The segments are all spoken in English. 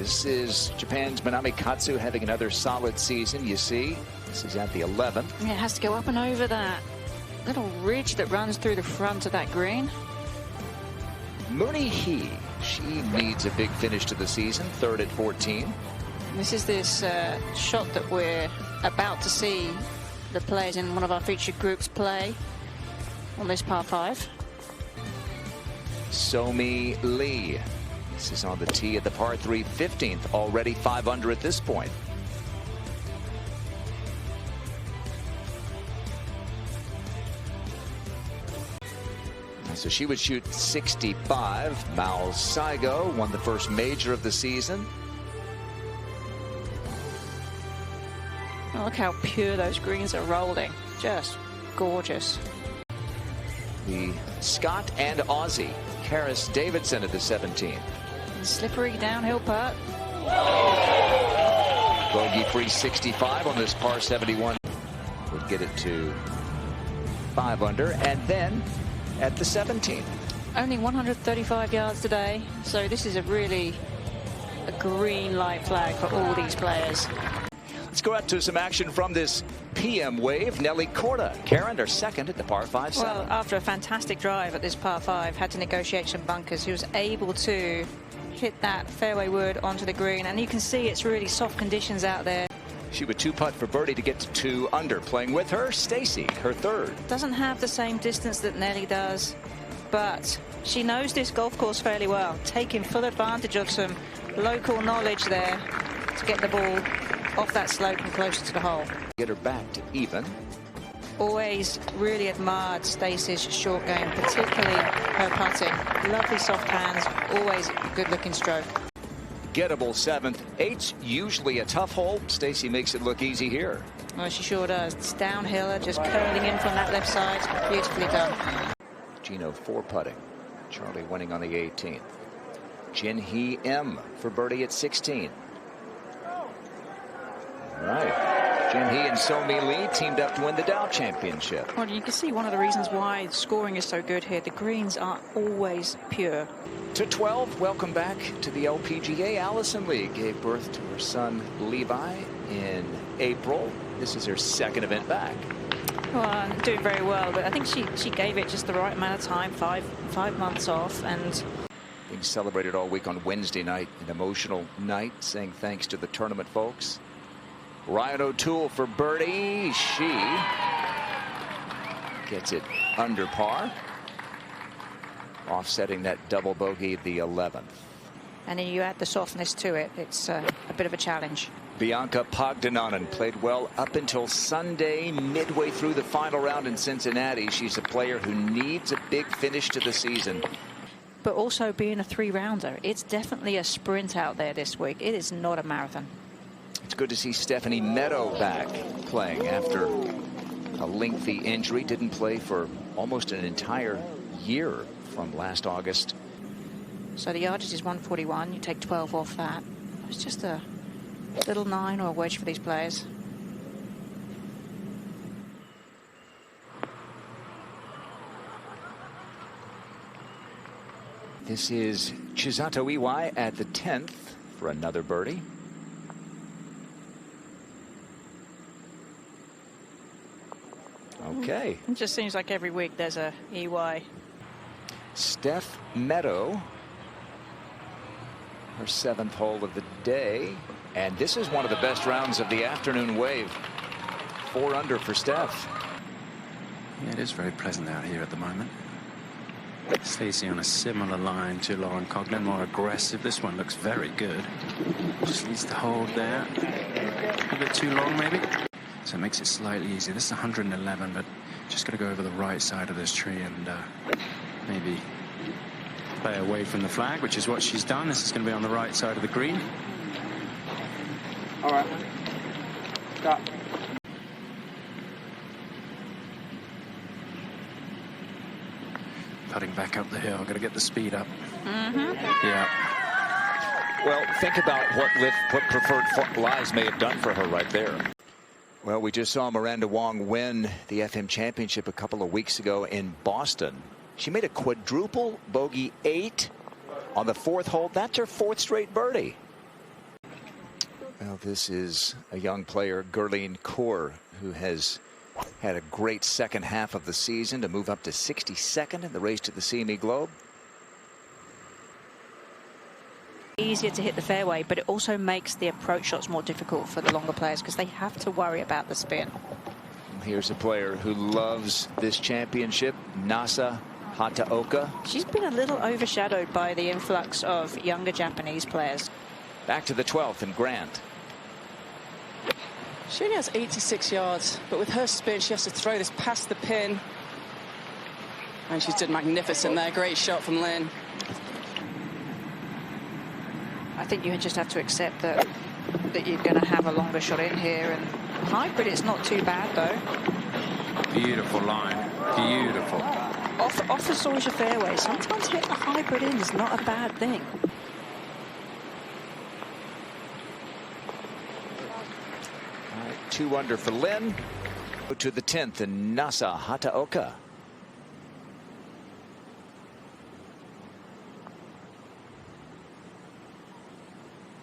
This is Japan's Manami Katsu having another solid season. You see, this is at the 11th. Yeah, it has to go up and over that little ridge that runs through the front of that green. Mooney He, she needs a big finish to the season, third at 14. This is this shot that we're about to see the players in one of our featured groups play on this par 5. Somi Lee. This is on the tee at the par 3 15th, already 5 under at this point. So she would shoot 65. Mao Saigo won the first major of the season. Oh, look how pure those greens are rolling. Just gorgeous. The Scot and Aussie, Karis Davidson at the 17th. Slippery downhill putt. Bogey free 65 on this par 71. Would get it to 5 under. And then at the 17th. Only 135 yards today. So this is a green light flag for all these players. Let's go out to some action from this PM wave. Nelly Korda, Karen, are second at the par 5-7. Well, after a fantastic drive at this par 5, had to negotiate some bunkers. He was able to hit that fairway wood onto the green, and you can see it's really soft conditions out there. She would 2-putt for birdie to get to 2 under. Playing with her, Stacy, her third. Doesn't have the same distance that Nelly does, but she knows this golf course fairly well, taking full advantage of some local knowledge there to get the ball off that slope and closer to the hole. Get her back to even. Always really admired Stacey's short game, particularly her putting. Lovely soft hands, always a good looking stroke. Gettable 7th. 8's usually a tough hole. Stacy makes it look easy here. Well, she sure does. It's downhill, just curling in from that left side. Beautifully done. Gino 4-putting. Charlie winning on the 18th. Jin Hee M for birdie at 16. All right. Jin Hee and Somi Lee teamed up to win the Dow Championship. Well, you can see one of the reasons why scoring is so good here. The greens are always pure. To 12, welcome back to the LPGA. Allison Lee gave birth to her son Levi in April. This is her second event back. Well, doing very well, but I think she gave it just the right amount of time, five months off, and being celebrated all week on Wednesday night, an emotional night, saying thanks to the tournament folks. Ryan O'Toole for birdie. She gets it under par, offsetting that double bogey, the 11th. And then you add the softness to it. It's a bit of a challenge. Bianca Pagdananen played well up until Sunday, midway through the final round in Cincinnati. She's a player who needs a big finish to the season. But also being a 3-rounder, it's definitely a sprint out there this week. It is not a marathon. It's good to see Stephanie Meadow back playing after a lengthy injury. Didn't play for almost an entire year from last August. So the yardage is 141. You take 12 off that. It's just a little 9 or a wedge for these players. This is Chisato Iwai at the 10th for another birdie. Okay. It just seems like every week there's a EY. Steph Meadow, her 7th hole of the day. And this is one of the best rounds of the afternoon wave. 4 under for Steph. Yeah, it is very pleasant out here at the moment. Stacey on a similar line to Lauren Coughlin, more aggressive. This one looks very good. Just needs to hold there. A bit too long, maybe. So it makes it slightly easier. This is 111, but just got to go over the right side of this tree and maybe play away from the flag, which is what she's done. This is going to be on the right side of the green. All right. Stop. Putting back up the hill. Got to get the speed up. Mm-hmm. Yeah. Well, think about what preferred lies may have done for her right there. Well, we just saw Miranda Wong win the FM Championship a couple of weeks ago in Boston. She made a quadruple bogey 8 on the 4th hole. That's her 4th straight birdie. Well, this is a young player, Gerline Kaur, who has had a great second half of the season to move up to 62nd in the race to the CME Globe. Easier to hit the fairway, but it also makes the approach shots more difficult for the longer players because they have to worry about the spin. Here's a player who loves this championship, Nasa Hataoka. She's been a little overshadowed by the influx of younger Japanese players. Back to the 12th and Grant. She only has 86 yards, but with her spin, she has to throw this past the pin. And she's done magnificent there. Great shot from Lynn. I think you just have to accept that you're going to have a longer shot in here. And hybrid, it's not too bad, though. Beautiful line. Beautiful. Off the Soldier fairway, sometimes hitting a hybrid in is not a bad thing. All right, 2 under for Lynn. Go to the 10th and Nasa Hataoka.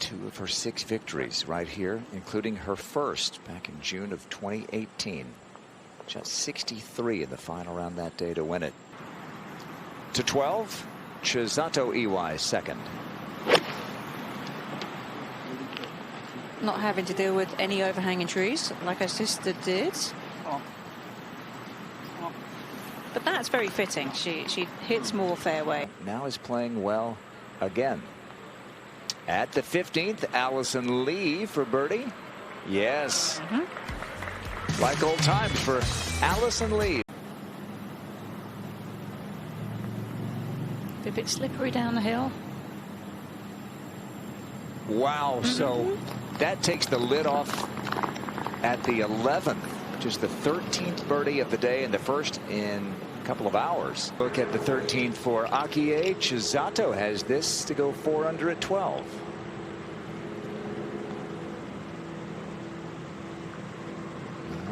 Two of her 6 victories right here, including her first back in June of 2018. Shot 63 in the final round that day to win it. To 12, Chisato Iwai second. Not having to deal with any overhanging trees like her sister did. But that's very fitting. She hits more fairway. Now is playing well again. At the 15th, Allison Lee for birdie. Yes. Like old times for Allison Lee. A bit slippery down the hill. Wow. So that takes the lid off at the 11th, which is the 13th birdie of the day and the first in a couple of hours. Look at the 13th for Akie. Chisato has this to go 4 under at 12.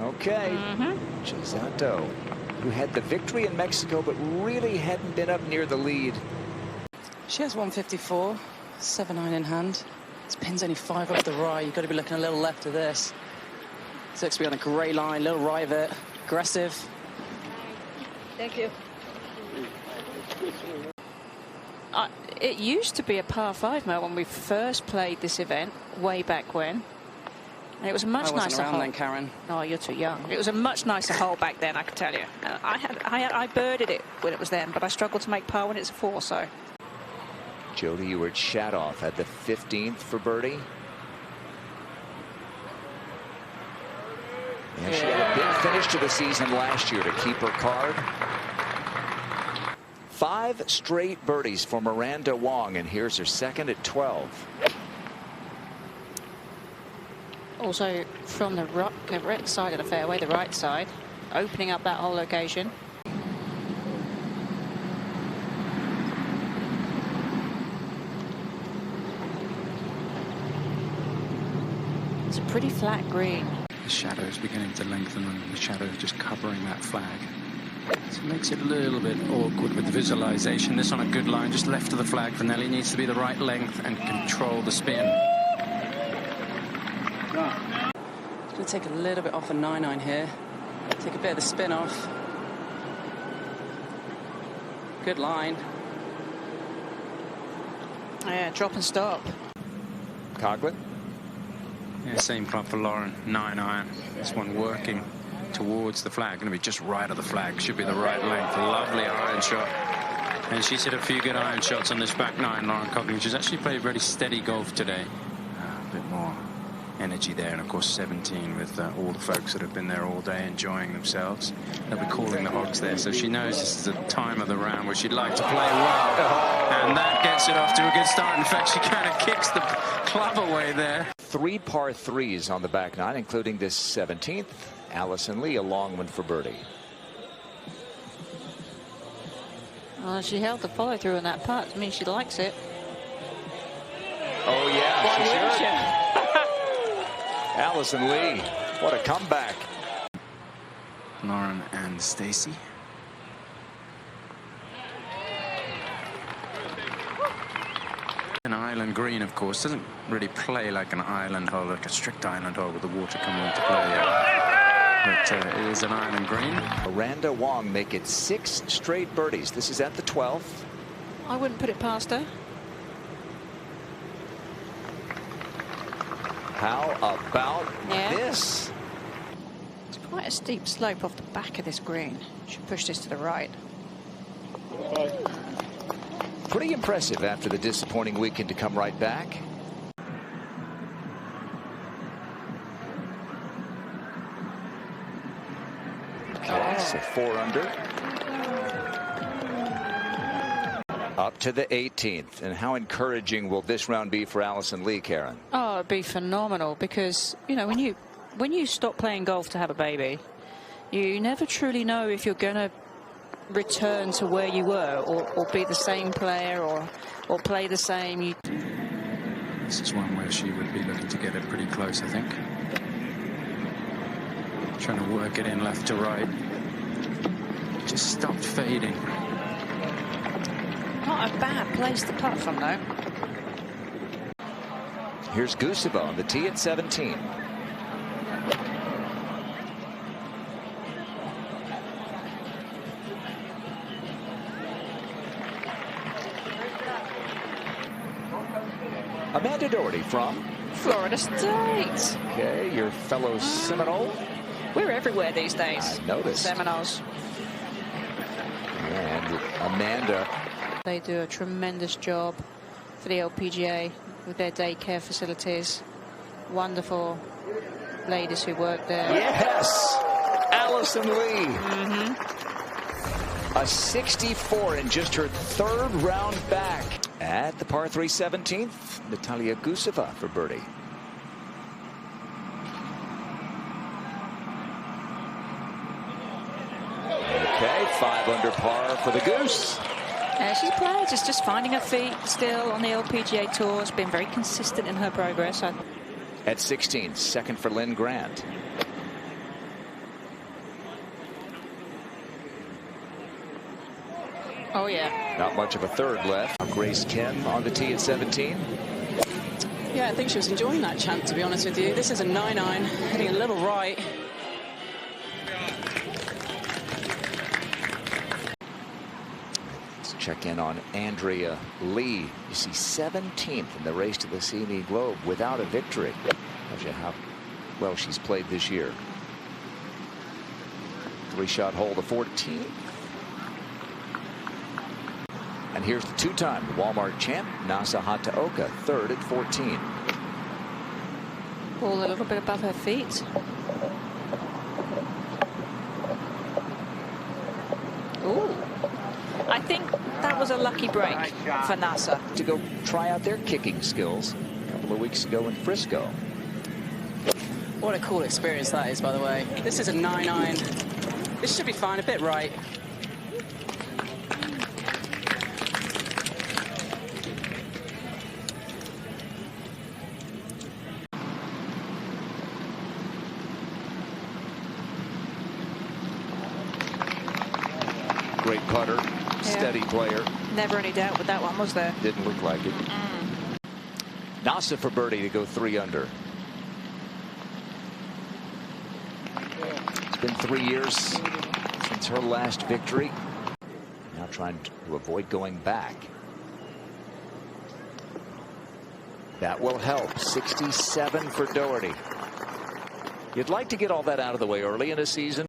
Okay. Chisato, who had the victory in Mexico but really hadn't been up near the lead. She has 154, 7-9 in hand. This pin's only 5 off the right. You've got to be looking a little left of this. So it's to be on a grey line, a little right of it. Aggressive. Thank you. It used to be a par 5, Mel, when we first played this event way back when. And it was a much nicer hole. Then, Karen. Oh, you're too young. It was a much nicer hole back then, I can tell you. I birdied it when it was then, but I struggled to make par when it's a 4. So. Jody Ewart Shadoff at the 15th for birdie. And she had a big finish to the season last year to keep her card. 5 straight birdies for Miranda Wong, and here's her second at 12. Also from the right side of the fairway, the right side, opening up that whole location. It's a pretty flat green. The shadow is beginning to lengthen and the shadow is just covering that flag. So it makes it a little bit awkward with the visualization. This on a good line, just left of the flag for Nelly, needs to be the right length and control the spin. It's going to take a little bit off a 9-9 here. Take a bit of the spin off. Good line. Yeah, drop and stop. Coughlin. Yeah, same prop for Lauren. 9-iron. This one working towards the flag. Going to be just right of the flag. Should be the right length. Lovely iron shot. And she's hit a few good iron shots on this back 9, Lauren Coughlin. She's actually played very steady golf today. A bit more energy there, and of course 17 with all the folks that have been there all day enjoying themselves. They'll be calling the hogs there, so she knows this is the time of the round where she'd like to play well, and that gets it off to a good start. In fact, she kind of kicks the club away there. 3 par 3s on the back 9, including this 17th. Allison Lee, a long one for birdie. Well, she held the follow through on that putt. I mean, she likes it. Oh yeah, she should. Allison Lee, what a comeback. Lauren and Stacy. And island green, of course. Doesn't really play like an island hole, like a strict island hole with the water coming into play. But it is an island green. Miranda Wong make it 6 straight birdies. This is at the 12th. I wouldn't put it past her. How about this? It's quite a steep slope off the back of this green. Should push this to the right. Pretty impressive after the disappointing weekend to come right back. Okay, so 4 under. Up to the 18th. And how encouraging will this round be for Allison Lee, Karen? Oh, it'd be phenomenal because, you know, when you stop playing golf to have a baby, you never truly know if you're going to return to where you were or be the same player or play the same. This is one where she would be looking to get it pretty close, I think. Trying to work it in left to right. Just stopped fading. Not a bad place to putt from, though. Here's Guseva on the tee at 17. Amanda Doherty from Florida State. Okay, your fellow Seminole. We're everywhere these days. I noticed. Seminoles. And Amanda. They do a tremendous job for the LPGA with their daycare facilities. Wonderful ladies who work there. Yes, Allison Lee. A 64 in just her 3rd round back. At the par 3 17th, Natalia Guseva for birdie. Okay, 5 under par for the Goose. She's playing, just finding her feet still on the LPGA Tour. Has been very consistent in her progress. At 16, 2nd for Lynn Grant. Oh, yeah. Not much of a 3rd left. Grace Kim on the tee at 17. Yeah, I think she was enjoying that chant, to be honest with you. This is a 9-9, heading a little right. Let's check in on Andrea Lee. You see 17th in the race to the CME Globe without a victory. Tells you how well she's played this year. 3-shot hole to 14. And here's the 2-time Walmart champ, Nasa Hataoka, 3rd at 14. Ball a little bit above her feet. Ooh. I think that was a lucky break for Nasa. To go try out their kicking skills a couple of weeks ago in Frisco. What a cool experience that is, by the way. This is a 9-9. This should be fine, a bit right. Great putter, steady player. Never any doubt with that one, was there? Didn't look like it. Nasa for birdie to go 3 under. It's been 3 years since her last victory. Now trying to avoid going back. That will help. 67 for Doherty. You'd like to get all that out of the way early in a season.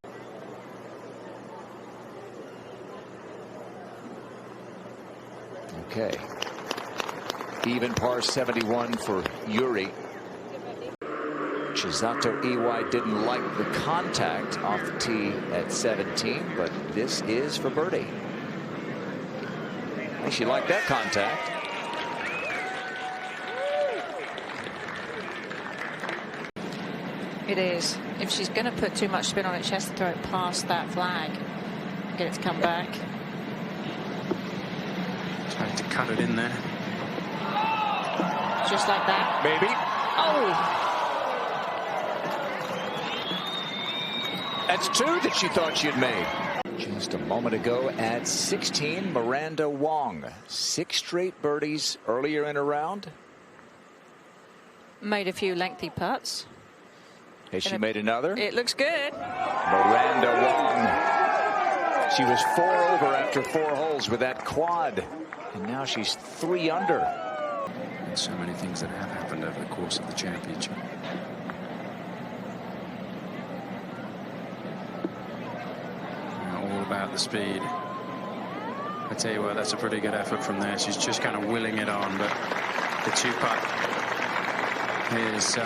Okay. Even par 71 for Yuri. Chisato Iwai didn't like the contact off the tee at 17, but this is for birdie. And she liked that contact. It is. If she's going to put too much spin on it, she has to throw it past that flag. Get it to come back. Trying to cut it in there. Just like that. Maybe. Oh! That's 2 that she thought she'd made. Just a moment ago at 16, Miranda Wong. 6 straight birdies earlier in a round. Made a few lengthy putts. Has she made another? It looks good. Miranda Wong. She was 4 over after 4 holes with that quad. And now she's 3 under. And so many things that have happened over the course of the championship. All about the speed. I tell you what, that's a pretty good effort from there. She's just kind of willing it on, but the 2-putt is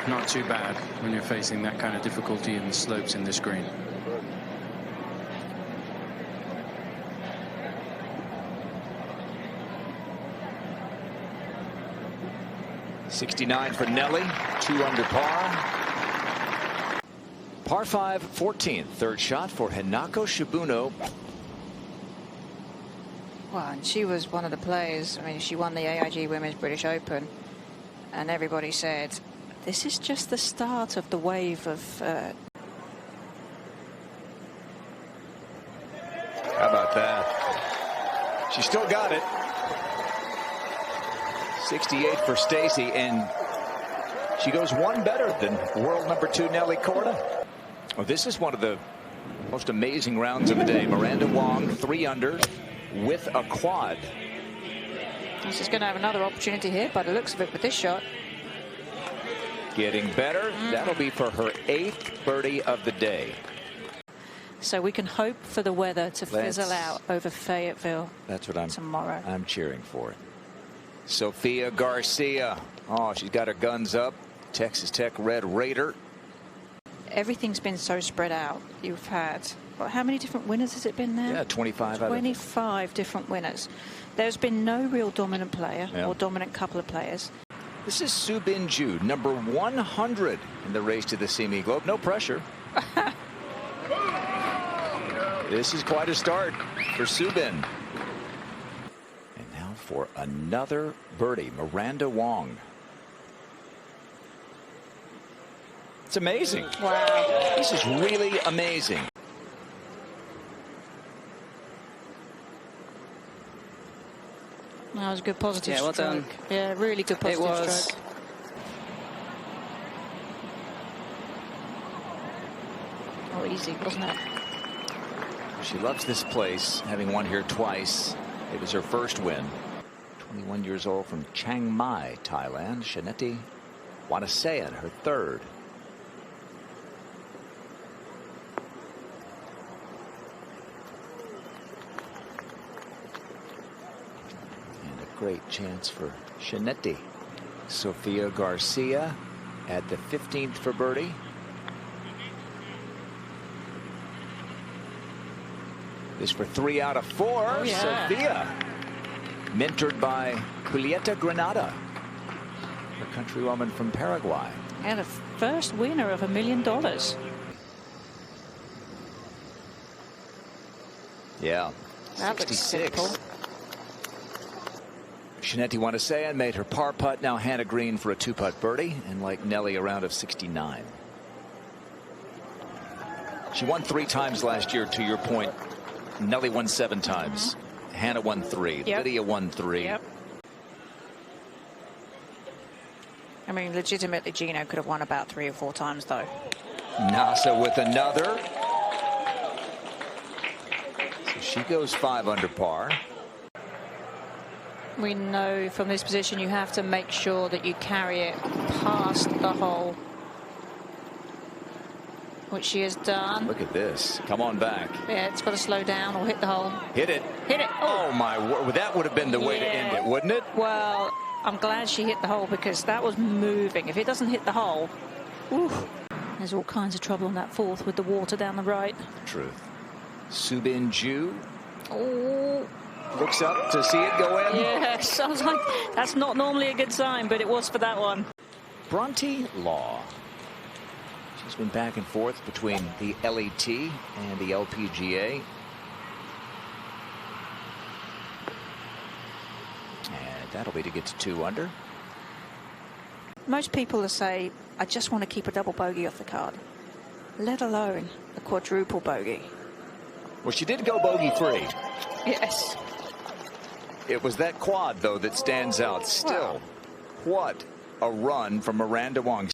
not too bad when you're facing that kind of difficulty in the slopes in this green. .69 for Nelly, 2 under par. Par 5, 14th, third shot for Hinako Shibuno. Well, and she was one of the players. I mean, she won the AIG Women's British Open, and everybody said, this is just the start of the wave of... How about that? She still got it. 68 for Stacy, and she goes 1 better than world number 2 Nelly Korda. Well, this is one of the most amazing rounds of the day. Miranda Wong, 3 under with a quad. She's going to have another opportunity here by the looks of it with this shot. Getting better. That'll be for her 8th birdie of the day. So we can hope for the weather to fizzle out over Fayetteville. That's what tomorrow. I'm cheering for it. Sofia Garcia. Oh, she's got her guns up. Texas Tech Red Raider. Everything's been so spread out. You've had, well, how many different winners has it been now? Yeah, 25. 25 different winners. There's been no real dominant player or dominant couple of players. This is Soo Bin Ju, number 100 in the race to the Semi Globe. No pressure. This is quite a start for Soo Bin. And now for another birdie, Miranda Wong. It's amazing. Wow. This is really amazing. That was a good positive well stroke. done. Yeah, really good positive stroke. Oh, easy, wasn't it? She loves this place, having won here twice. It was her first win. 21 years old from Chiang Mai, Thailand. Shaneti Wanasayan, her third. And a great chance for Shaneti. Sofia Garcia at the 15th for birdie. This for 3 out of 4. Oh, yeah. Sofia, mentored by Julieta Granada, her countrywoman from Paraguay. And a first winner of $1 million. Yeah, That looks 66. simple. Shaneti Wanasayan made her par putt. Now Hannah Green for a 2-putt birdie, and like Nelly, a round of 69. She won 3 times last year, to your point. Nelly won 7 times. Hannah won 3. Yep. Lydia won 3. Yep. I mean, legitimately, Gino could have won about 3 or 4 times, though. Nasa with another. So she goes 5 under par. We know from this position you have to make sure that you carry it past the hole, which she has done. Look at this. Come on back. Yeah, it's got to slow down or hit the hole. Hit it. Hit it. Oh, my word. That would have been the way to end it, wouldn't it? Well, I'm glad she hit the hole because that was moving. If it doesn't hit the hole, oof. There's all kinds of trouble on that 4th with the water down the right. Truth. Soo Bin Ju. Oh. Looks up to see it go in. Yeah, sounds like that's not normally a good sign, but it was for that one. Bronte Law. She's been back and forth between the LET and the LPGA. And that'll be to get to 2 under. Most people will say, I just want to keep a double bogey off the card, let alone a quadruple bogey. Well, she did go bogey-free. Yes. It was that quad, though, that stands out. Still, what a run from Miranda Wong.